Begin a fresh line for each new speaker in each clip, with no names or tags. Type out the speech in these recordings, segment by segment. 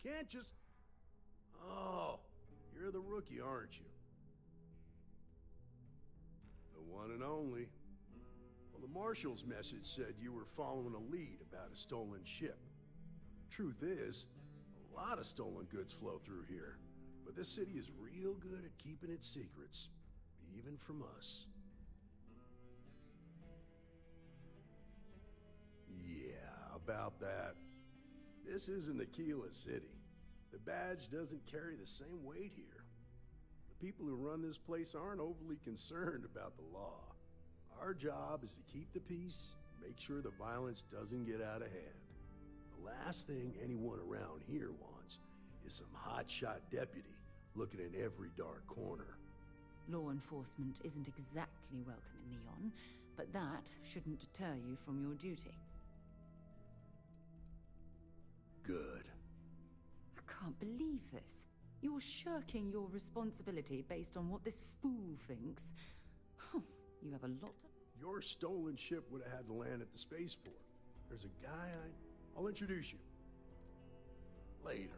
can't just... Oh, you're the rookie, aren't you? The one and only. Well, the Marshal's message said you were following a lead about a stolen ship. Truth is, a lot of stolen goods flow through here, but this city is real good at keeping its secrets, even from us. Yeah, about that. This isn't Aquila City. The badge doesn't carry the same weight here. The people who run this place aren't overly concerned about the law. Our job is to keep the peace, make sure the violence doesn't get out of hand. The last thing anyone around here wants is some hotshot deputy looking in every dark corner.
Law enforcement isn't exactly welcome in Neon, but that shouldn't deter you from your duty.
Good.
I can't believe this. You're shirking your responsibility based on what this fool thinks. You have a lot of...
Your stolen ship would have had to land at the spaceport. There's a guy I'll introduce you. Later.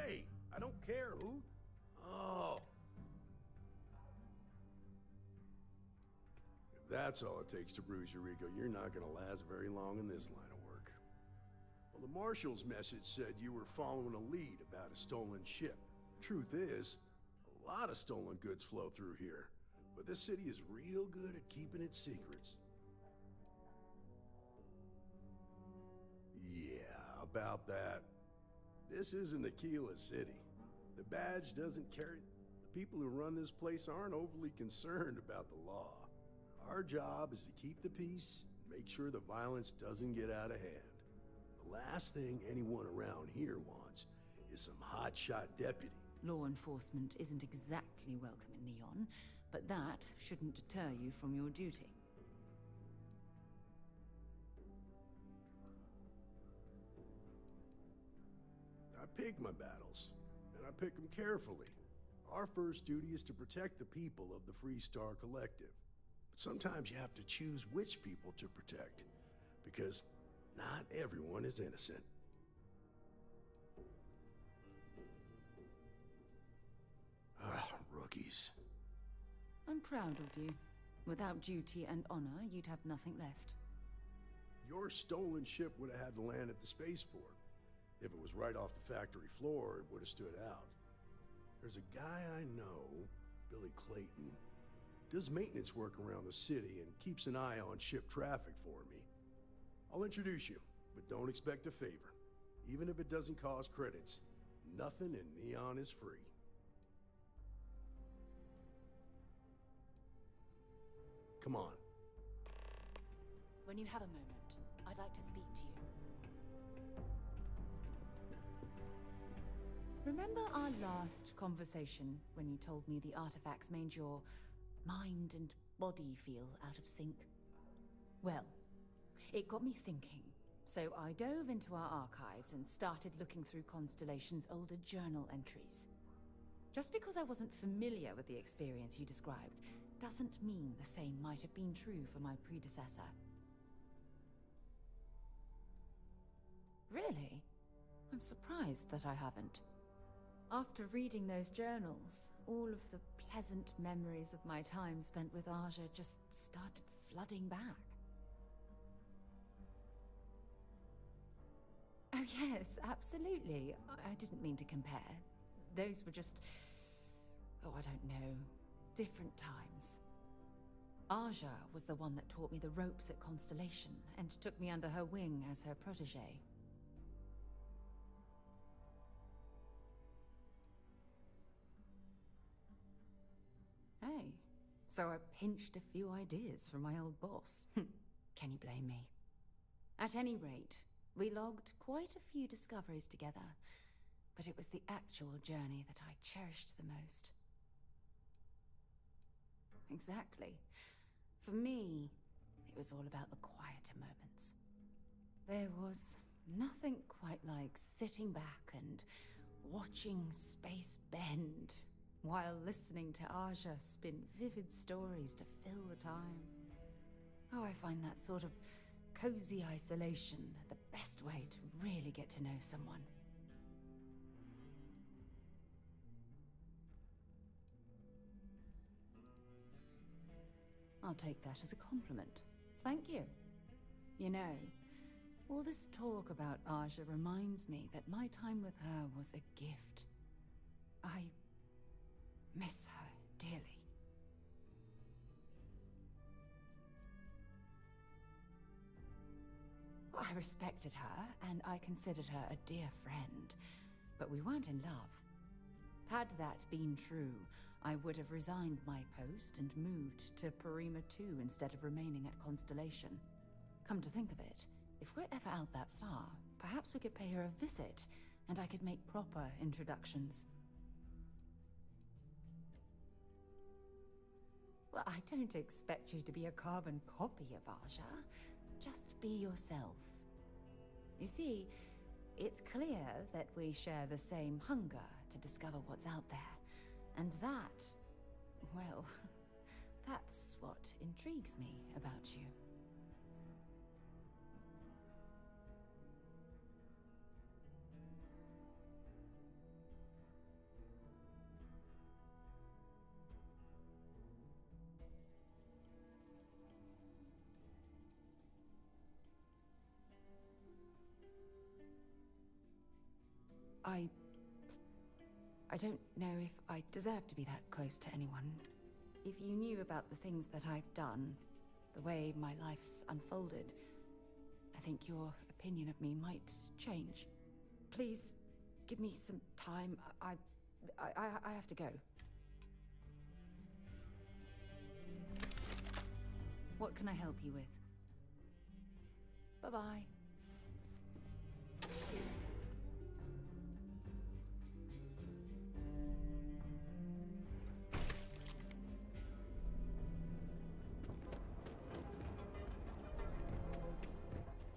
Hey, I don't care who. Oh. If that's all it takes to bruise your ego, you're not gonna last very long in this line of work. Well, the Marshal's message said you were following a lead about a stolen ship. Truth is, a lot of stolen goods flow through here, but this city is real good at keeping its secrets. Yeah, about that. This isn't Aquila City. The badge doesn't carry... The people who run this place aren't overly concerned about the law. Our job is to keep the peace, make sure the violence doesn't get out of hand. The last thing anyone around here wants is some hotshot deputy.
Law enforcement isn't exactly welcome in Neon, but that shouldn't deter you from your duty.
I pick my battles, and I pick them carefully. Our first duty is to protect the people of the Freestar Collective. But sometimes you have to choose which people to protect, because not everyone is innocent. Rookies.
I'm proud of you. Without duty and honor, you'd have nothing left.
Your stolen ship would have had to land at the spaceport. If it was right off the factory floor, it would have stood out. There's a guy I know, Billy Clayton, does maintenance work around the city and keeps an eye on ship traffic for me. I'll introduce you, but don't expect a favor. Even if it doesn't cost credits, nothing in Neon is free. Come on.
When you have a moment, I'd like to speak to you. Remember our last conversation when you told me the artifacts made your mind and body feel out of sync? Well, it got me thinking, so I dove into our archives and started looking through Constellation's older journal entries. Just because I wasn't familiar with the experience you described doesn't mean the same might have been true for my predecessor. Really? I'm surprised that I haven't. After reading those journals, all of the pleasant memories of my time spent with Aja just started flooding back. Oh yes, absolutely. I didn't mean to compare. Those were just... oh, I don't know. Different times. Aja was the one that taught me the ropes at Constellation and took me under her wing as her protege. Hey, so I pinched a few ideas from my old boss. Can you blame me? At any rate, we logged quite a few discoveries together, but it was the actual journey that I cherished the most. Exactly. For me, it was all about the quieter moments. There was nothing quite like sitting back and watching space bend while listening to Aja spin vivid stories to fill the time. Oh, I find that sort of cozy isolation the best way to really get to know someone. I'll take that as a compliment. Thank you. You know, all this talk about Aja reminds me that my time with her was a gift. I miss her dearly. I respected her, and I considered her a dear friend, but we weren't in love. Had that been true, I would have resigned my post and moved to Parima 2 instead of remaining at Constellation. Come to think of it, if we're ever out that far, perhaps we could pay her a visit, and I could make proper introductions. Well, I don't expect you to be a carbon copy of Aja. Just be yourself. You see, it's clear that we share the same hunger to discover what's out there. And that, well, that's what intrigues me about you. I don't know if I deserve to be that close to anyone. If you knew about the things that I've done, the way my life's unfolded, I think your opinion of me might change. Please, give me some time. I have to go. What can I help you with? Bye-bye.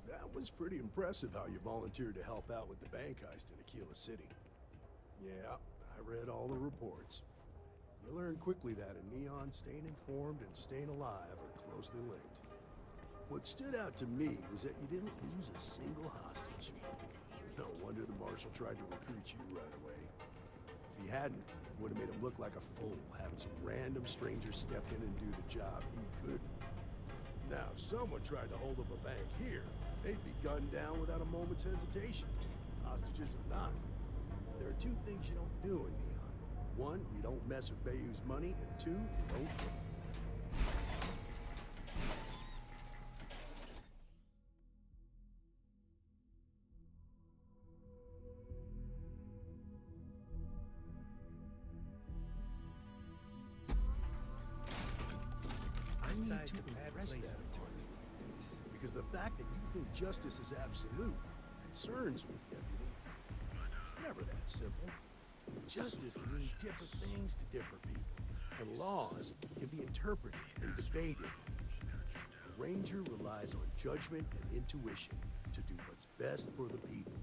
That was pretty impressive how you volunteered to help out with the bank heist in Aquila City. Yeah, I read all the reports. You learn quickly that in Neon, staying informed and staying alive are closely linked. What stood out to me was that you didn't lose a single hostage. No wonder the Marshal tried to recruit you right away. If he hadn't, it would have made him look like a fool, having some random stranger step in and do the job he couldn't. Now, if someone tried to hold up a bank here, they'd be gunned down without a moment's hesitation. Hostages or not. There are two things you don't do in Neon. One, you don't mess with Bayou's money, and two, you don't kill. I need to impress that target. Because the fact that you think justice is absolute concerns me, Deputy. It's never that simple. Justice can mean different things to different people, and laws can be interpreted and debated. A ranger relies on judgment and intuition to do what's best for the people.